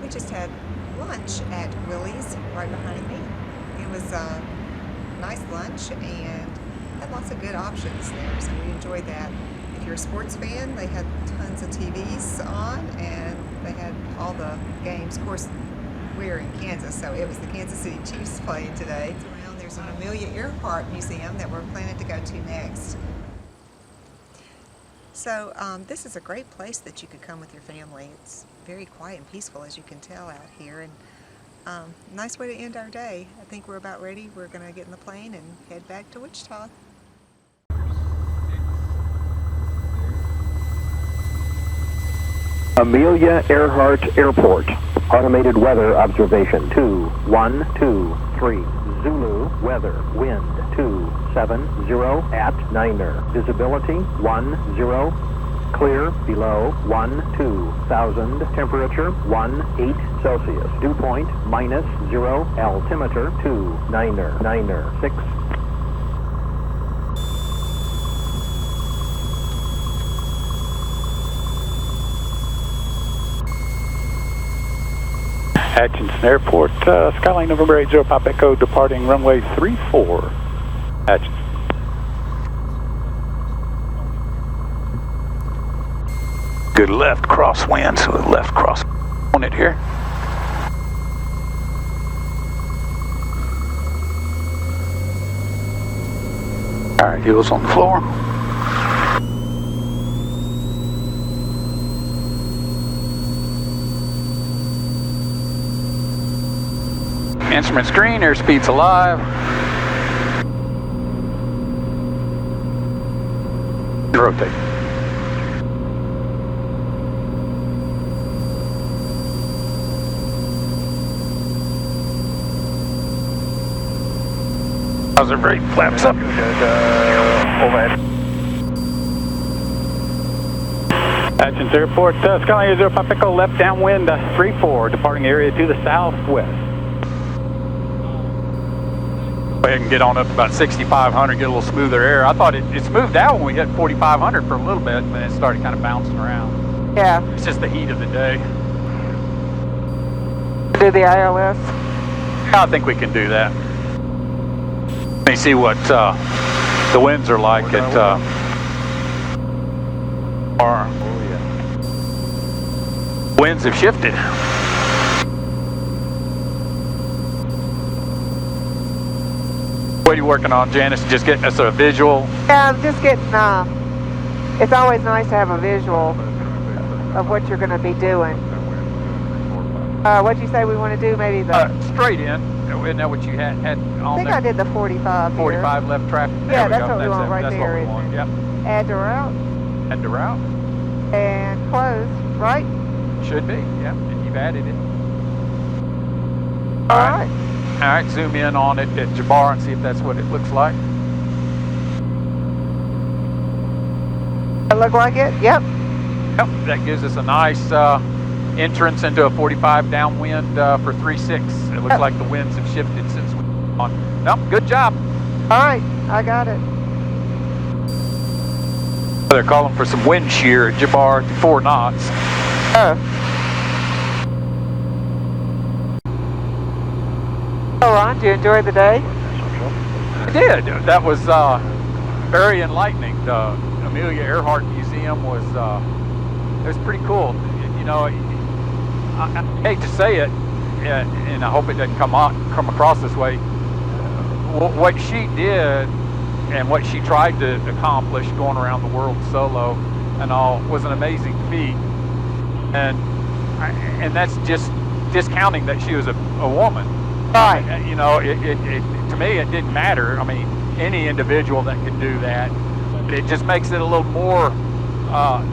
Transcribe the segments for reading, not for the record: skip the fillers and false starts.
we just had lunch at Willie's right behind me. It was a nice lunch and had lots of good options there, so we enjoyed that. If you're a sports fan, they had tons of TVs on and they had all the games. Of course, we're in Kansas, so it was the Kansas City Chiefs playing today. Around there's an Amelia Earhart Museum that we're planning to go to next. So this is a great place that you could come with your family. It's very quiet and peaceful, as you can tell out here, and nice way to end our day. I think we're about ready. We're going to get in the plane and head back to Wichita. Amelia Earhart Airport. Automated weather observation 2-1-2-3. Zulu weather wind 270 at Niner. Visibility 10. Clear below 12,000. Temperature 18 Celsius. Dew point -0. Altimeter 296. Atchison Airport, Skyline November 80 Pop Echo, departing runway 34, Atchison. Good left crosswind, so left cross on it here. Alright, heels on the floor. Instrument screen, airspeed's alive. Rotate. Positive rate, flaps up. Overhead. Atchison Airport, Skyline 0 Pop Echo, left downwind 34, departing area to the southwest. Go ahead and get on up about 6,500, get a little smoother air. I thought it smoothed out when we hit 4,500 for a little bit, but it started kind of bouncing around. Yeah. It's just the heat of the day. Do the ILS? I think we can do that. Let me see what the winds are like at Parr. Oh yeah. Winds have shifted. What are you working on, Janice? Just getting us a visual? Yeah, I'm just getting, it's always nice to have a visual of what you're going to be doing. What'd you say we want to do? Maybe the... straight in. Isn't that what you had on there? I think I did the 45 here. 45 left traffic. There Yeah, we that's go. what we want right that's there, what we want. Yep. Add to route. Add to route. And close, right? Should be, yep. And you've added it. All right. All right, zoom in on it at Jabbar and see if that's what it looks like. That look like it? Yep. Yep, that gives us a nice entrance into a 45 downwind for 3-6. It looks like the winds have shifted since we on. Nope, good job. All right, I got it. They're calling for some wind shear at Jabbar to 4 knots. Oh. So Ron, did you enjoy the day? I did. That was very enlightening. The Amelia Earhart Museum was it was pretty cool. You know, I hate to say it, and I hope it doesn't come across this way. What she did and what she tried to accomplish, going around the world solo and all, was an amazing feat. And that's just discounting that she was a woman. Right. You know, to me, it didn't matter. I mean, any individual that could do that. It just makes it a little more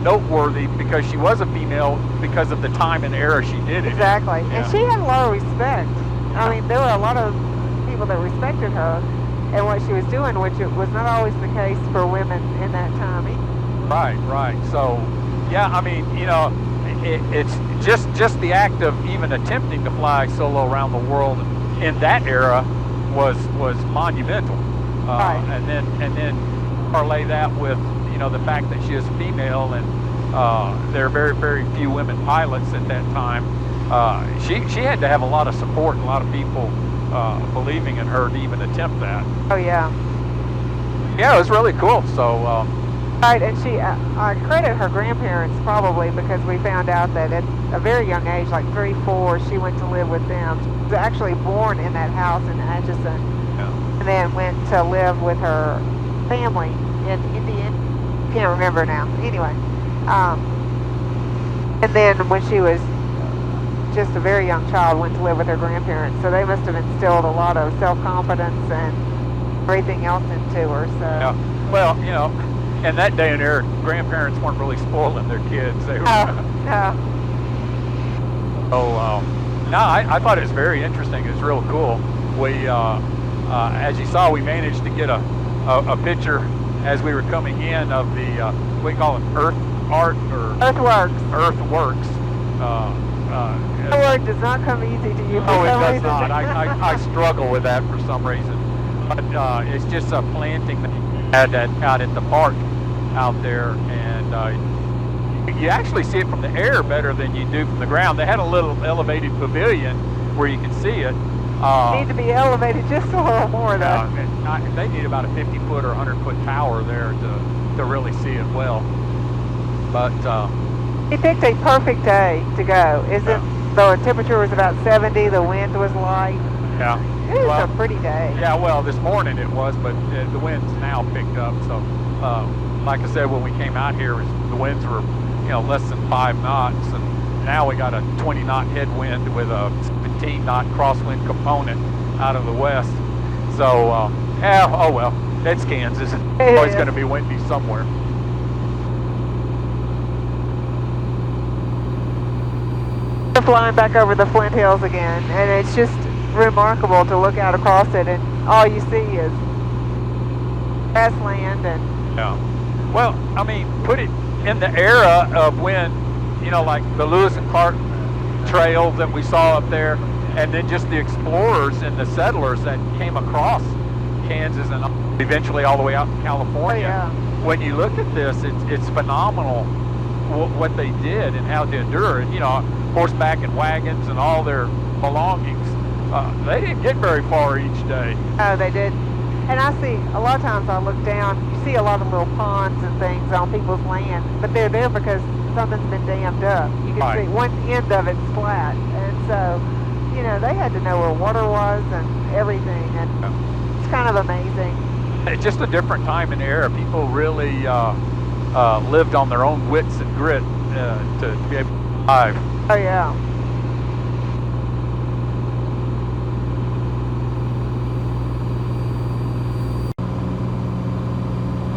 noteworthy because she was a female, because of the time and era she did it. Exactly. Yeah. And she had a lot of respect. I mean, there were a lot of people that respected her and what she was doing, which it was not always the case for women in that time either. Right, right. So, yeah, I mean, you know, it's just the act of even attempting to fly solo around the world in that era was monumental. Right. And then parlay that with, you know, the fact that she is female, and there are very, very few women pilots at that time. she had to have a lot of support and a lot of people believing in her to even attempt that. Oh yeah. Yeah, it was really cool. So. Right, and she, I credit her grandparents probably because we found out that at a very young age, like 3, 4, she went to live with them. She was actually born in that house in Atchison, Yeah. and then went to live with her family in Indiana. Can't remember now. Anyway, and then when she was just a very young child, went to live with her grandparents. So they must have instilled a lot of self-confidence and everything else into her. So. Yeah. Well, you know. In that day and era, grandparents weren't really spoiling their kids. They were. No. So, no, I thought it was very interesting. It was real cool. We, as you saw, we managed to get a picture as we were coming in of the, what do you call it, Earth Art or Earthworks. Earthworks. The word does not come easy to you. Oh, it does not. I struggle with that for some reason. But it's just a planting that had out at the park out there, and you actually see it from the air better than you do from the ground. They had a little elevated pavilion where you can see it. Need to be elevated just a little more, though. They need about a 50-foot or 100-foot tower there to really see it well. But he picked a perfect day to go. The temperature was about 70, the wind was light. Yeah. It was a pretty day. Yeah, well, this morning it was, but the wind's now picked up. So, like I said, when we came out here, the winds were, less than 5 knots, and now we got a 20-knot headwind with a 17-knot crosswind component out of the west. So, yeah, oh well, that's Kansas. It's always going to be windy somewhere. We're flying back over the Flint Hills again, and it's just remarkable to look out across it, and all you see is grassland. And yeah, well, I mean, put it in the era of when, like the Lewis and Clark trail that we saw up there, and then just the explorers and the settlers that came across Kansas and eventually all the way out to California. Oh, yeah. When you look at this, it's phenomenal what they did and how to endure it. Horseback and wagons and all their belongings. They didn't get very far each day. Oh, they did. And I see, a lot of times I look down, you see a lot of little ponds and things on people's land, but they're there because something's been dammed up. You can see one end of it's flat. And so, they had to know where water was and everything. And it's kind of amazing. It's just a different time in the era. People really lived on their own wits and grit to be able to survive. Oh, yeah.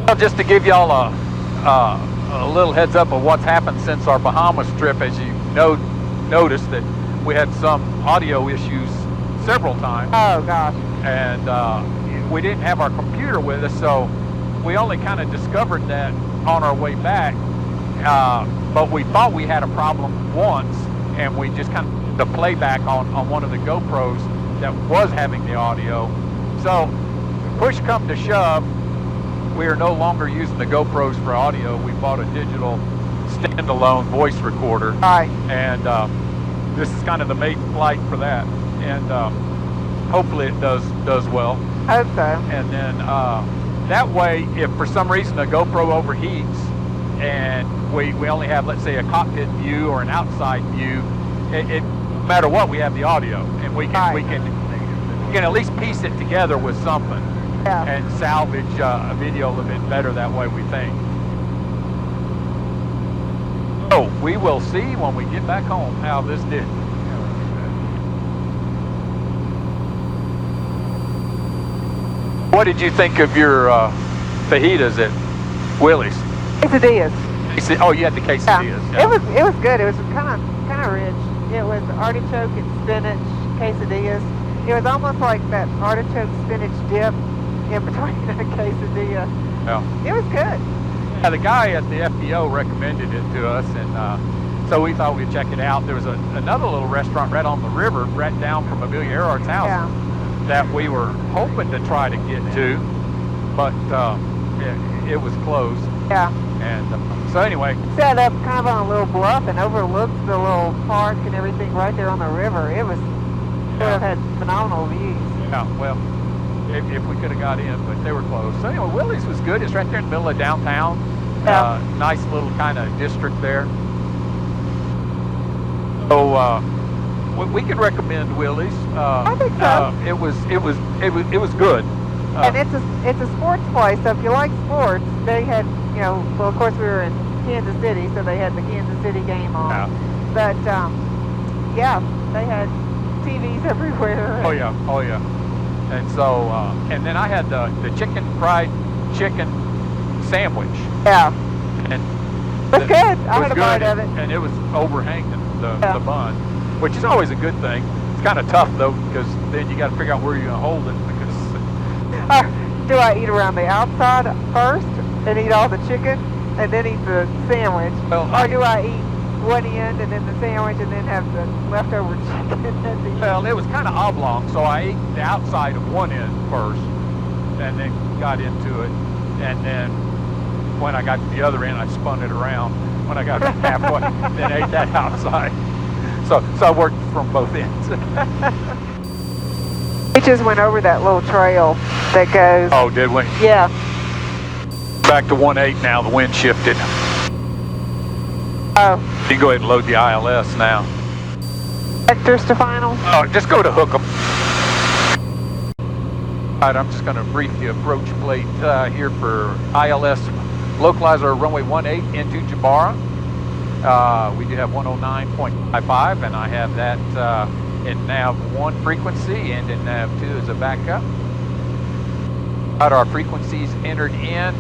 Well, just to give y'all a little heads up of what's happened since our Bahamas trip, as you noticed that we had some audio issues several times. Oh, gosh. And we didn't have our computer with us, so we only kind of discovered that on our way back. But we thought we had a problem once, and we just kind of did a playback on one of the GoPros that was having the audio. So push come to shove, we are no longer using the GoPros for audio. We bought a digital standalone voice recorder. Right. And this is kind of the maiden flight for that. And hopefully it does well. I hope so. And then that way, if for some reason the GoPro overheats and we only have, let's say, a cockpit view or an outside view, it no matter what, we have the audio, and we can at least piece it together with something. Yeah. And salvage a video a little bit better that way, we think. So we will see when we get back home how this did. What did you think of your fajitas at Willie's? Quesadillas. Oh, you had the quesadillas. Yeah. It was good. It was kind of rich. It was artichoke and spinach quesadillas. It was almost like that artichoke spinach dip in between a quesadilla. Yeah. It was good. Yeah, the guy at the FBO recommended it to us, and so we thought we'd check it out. There was another little restaurant right on the river, right down from Amelia Earhart's house, that we were hoping to try to get to, but it was closed. Yeah. And so anyway, Set up kind of on a little bluff and overlooks the little park and everything right there on the river. It was, would have had phenomenal views. yeah, well, if we could have got in, but they were closed. So anyway, Willie's was good. It's right there in the middle of downtown. Yeah. Nice little kind of district there. So we could recommend Willie's. I think so. It was good. And it's a sports place, so if you like sports, they had, you know, well, of course we were in Kansas City, so they had the Kansas City game on. Yeah. But, yeah, they had TVs everywhere. Oh yeah. And so, and then I had the fried chicken sandwich. Yeah. And it was good. I had a good, bite of it. And it was overhanging the bun, which is always a good thing. It's kind of tough though, because then you got to figure out where you're going to hold it. Because Do I eat around the outside first and eat all the chicken and then eat the sandwich? Well, or do I eat one end and then the sandwich and then have the leftover chicken at the end? Well, it was kind of oblong, so I ate the outside of one end first and then got into it. And then when I got to the other end, I spun it around. When I got to halfway, then ate that outside. So I worked from both ends. We just went over that little trail that goes... Oh, did we? Yeah. Back to 1.8 now, the wind shifted. Oh. You can go ahead and load the ILS now. Vectors to final? Oh, just go to hook 'em. All right, I'm just going to brief the approach plate here for ILS localizer runway 18 into Jabara. We do have 109.55, and I have that in nav 1 frequency and in nav 2 as a backup. Got our frequencies entered in.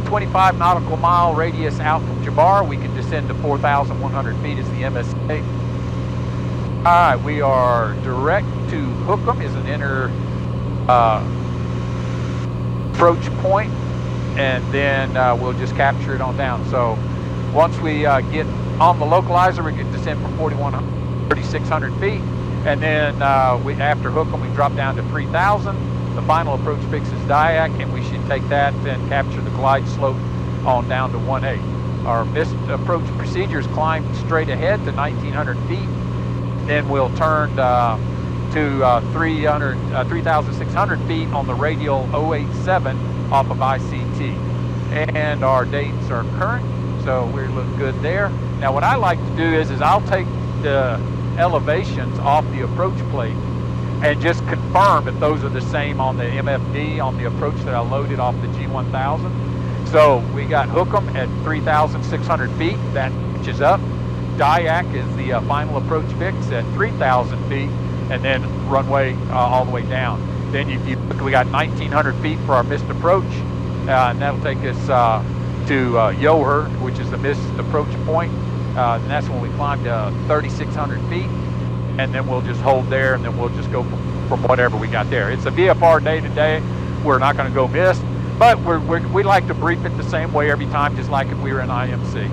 25 nautical mile radius out from Jabara. We can descend to 4,100 feet as the MSA. All right, we are direct to Hookham is an inner approach point, and then we'll just capture it on down. So once we get on the localizer, we can descend from 3,600 feet, and then after Hookham, we drop down to 3,000. The final approach fix is Diak, and we should take that and capture the glide slope on down to 1.8. Our missed approach procedures climb straight ahead to 1,900 feet. Then we'll turn to 3,600 feet on the radial 087 off of ICT. And our dates are current, so we look good there. Now what I like to do is I'll take the elevations off the approach plate and just confirm if those are the same on the MFD, on the approach that I loaded off the G1000. So we got Hookham at 3,600 feet, that pitches up. Diak is the final approach fix at 3,000 feet, and then runway all the way down. Then if you look, we got 1,900 feet for our missed approach, and that'll take us to Yoher, which is the missed approach point. And that's when we climb to 3,600 feet, and then we'll just hold there, and then we'll just go from whatever we got there. It's a VFR day-to-day. We're not going to go missed, but we like to brief it the same way every time, just like if we were in IMC.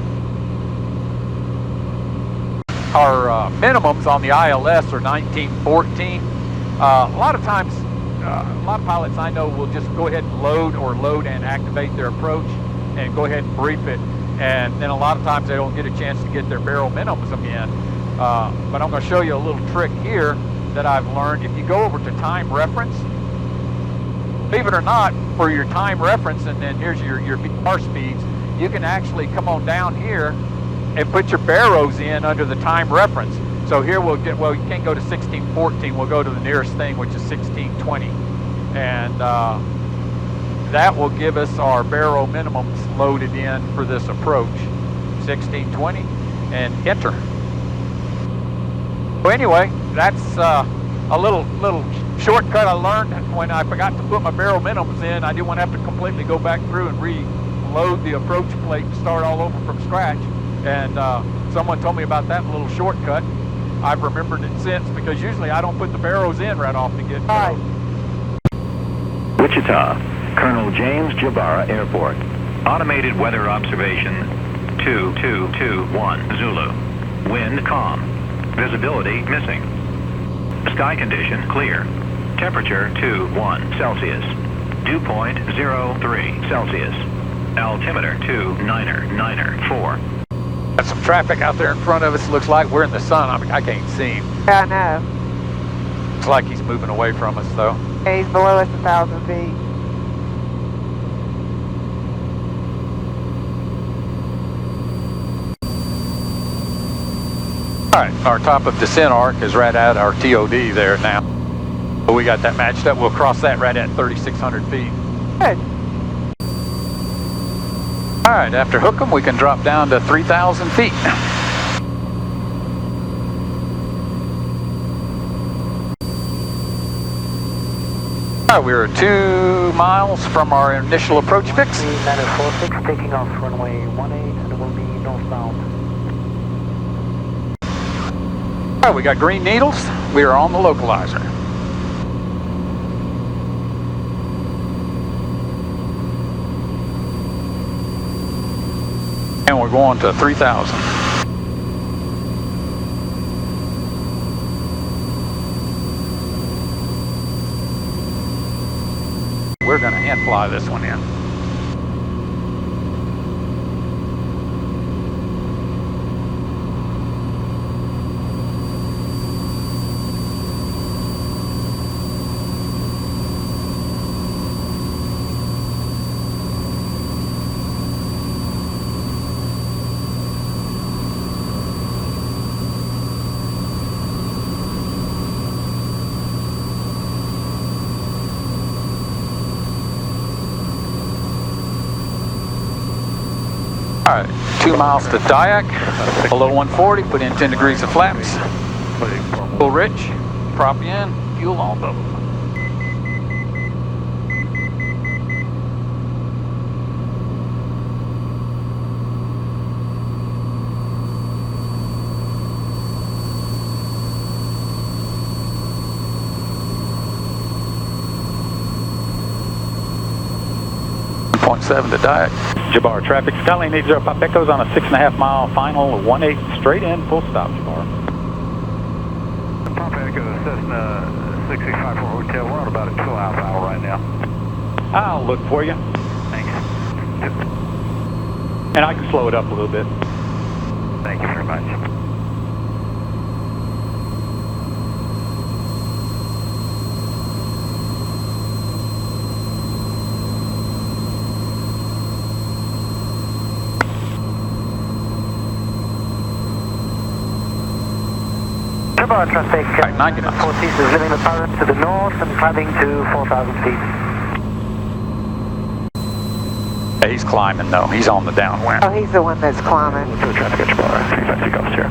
Our minimums on the ILS are 1914. A lot of times, a lot of pilots I know will just go ahead and load and activate their approach and go ahead and brief it. And then a lot of times they don't get a chance to get their barrel minimums in. But I'm going to show you a little trick here that I've learned. If you go over to time reference, believe it or not, for your time reference, and then here's your VFR speeds, you can actually come on down here and put your barrows in under the time reference. So here we'll get, well, you can't go to 1614, we'll go to the nearest thing, which is 1620. And that will give us our barrel minimums loaded in for this approach. 1620, and enter. So anyway, that's a little shortcut I learned when I forgot to put my barrel minimums in. I didn't want to have to completely go back through and reload the approach plate and start all over from scratch. And someone told me about that little shortcut. I've remembered it since, because usually I don't put the barrows in right off the get-go. Wichita, Colonel James Jabara Airport. Automated weather observation 2221 Zulu. Wind calm. Visibility missing. Sky condition clear. Temperature 21 Celsius. Dew point 03 Celsius. Altimeter 2994. Got some traffic out there in front of us. Looks like we're in the sun. I can't see him. Yeah, I know. Looks like he's moving away from us, though. Yeah, he's below us 1,000 feet. All right, our top of descent arc is right at our TOD there now. So we got that matched up. We'll cross that right at 3,600 feet. Good. All right, after Hookham, we can drop down to 3,000 feet. All right, we're 2 miles from our initial approach fix. 9046 taking off runway 18 and it will be northbound. All right, we got green needles. We are on the localizer. And we're going to 3,000. We're going to hand fly this one in. All right, 2 miles to Dyack, below 140, put in 10 degrees of flaps. Fuel rich, prop in, fuel on both. .7 to Dyack. Jabbar, traffic, Skyline 80 Pop Echoes on a 6.5 mile final, 18 straight in, full stop, Jabbar. Pop Echo, Cessna 6654 Hotel, we're on about a 2.5 hour right now. I'll look for you. Thanks. And I can slow it up a little bit. Thank you very much. Jabbar traffic, 90 knots. 40 is leaving the Parr to the north and climbing to 4,000 feet. Yeah, he's climbing though. He's on the downwind. Oh, he's the one that's climbing. To traffic at Jabbar, 350 Gulf here.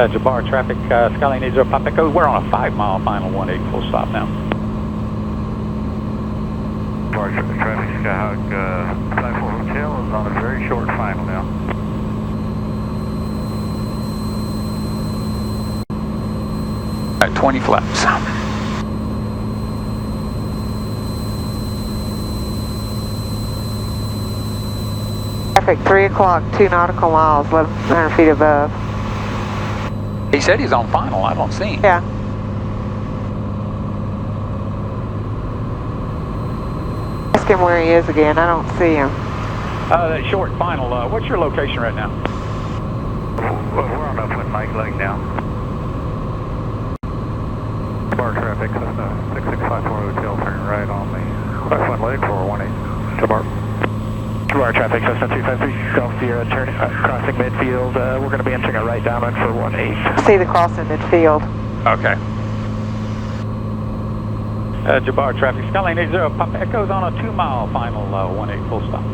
Jabbar, traffic, Skyline 80 Pop Echoes, we're on a 5 mile final, 18 full stop now. Jabbar, traffic, Skyhawk 54 Hotel is on a very short final now. At 20 flaps. Traffic 3 o'clock, 2 nautical miles, 1,100 feet above. He said he's on final. I don't see him. Yeah. Ask him where he is again. I don't see him. That short final, what's your location right now? Well, we're on Upland Lake Lake now. Bar traffic, Cessna 6654 Hotel, turning right on the Upland Lake for 18. Jabbar. Jabbar traffic, Cessna 253 Gulf Sierra, crossing midfield. We're going to be entering a right downwind for 18. See the crossing midfield. Okay. Jabbar, traffic, Skyline 80 Pop Echoes on a 2 mile final, 18 full stop.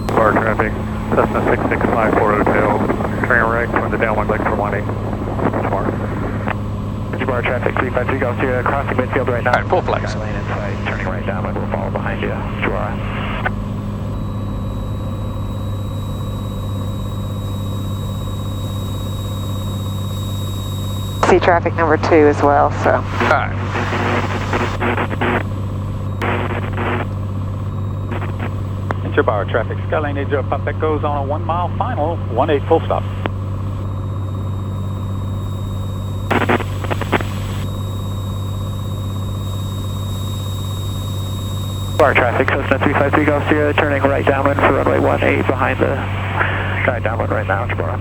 Bar traffic, Cessna 6654 Hotel, turning right from the downwind leg for 18. Jabbar. Jabbar traffic, 353 Gulf Sierra, crossing midfield right now. All right, full flex. Lane inside, turning right downwind, we'll follow behind you. Jabbar. See traffic number 2 as well, so. All right. Jabbar, traffic, Skyline 80 Pop Echoes on a 1 mile final, 18 full stop. Bar traffic, Cessna 353 Golf Sierra, turning right downwind for runway 18 behind the, right downwind right now, Jabbar.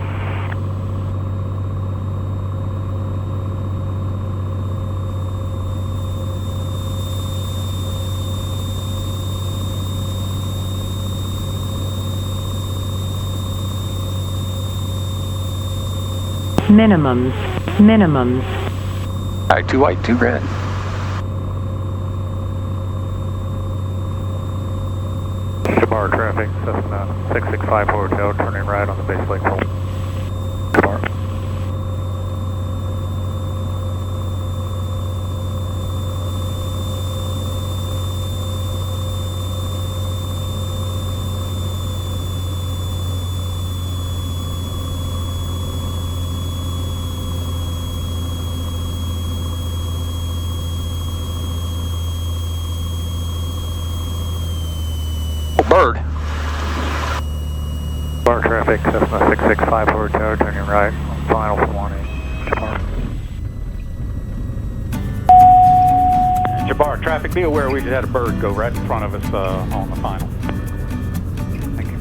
Minimums. All right, 2 white, 2 red. Jabbar traffic, Cessna 665 Hotel, turning right on the base lake hole. Jabbar. Bird. Bar traffic, Cessna 665 Hotel, turning right on final for 18. Jabbar. Jabbar traffic, be aware we just had a bird go right in front of us on the final. Thank you.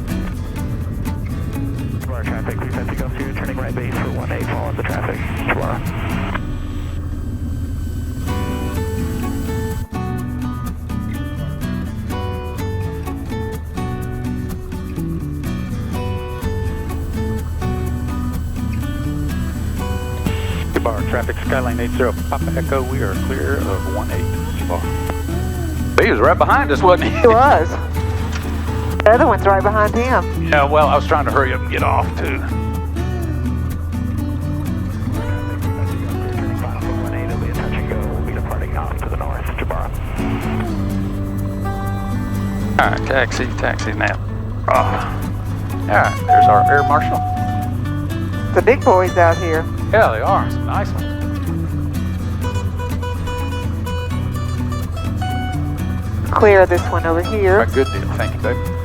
Jabbar traffic, 350 Golf Sierra, turning right base for 18, following the traffic, Jabbar. Jabbar traffic, Skyline 80 Papa Echo, we are clear of 18. Jabbar. He was right behind us, wasn't he? He was. The other one's right behind him. Yeah, well, I was trying to hurry up and get off, too. Turning final for 18, it'll be a touch and go, we'll be departing off to the north, Jabbar. All right, taxi now. All right, there's our air marshal. The big boys out here. Yeah, they are. Some nice ones. Clear this one over here. Good deal. Thank you, babe.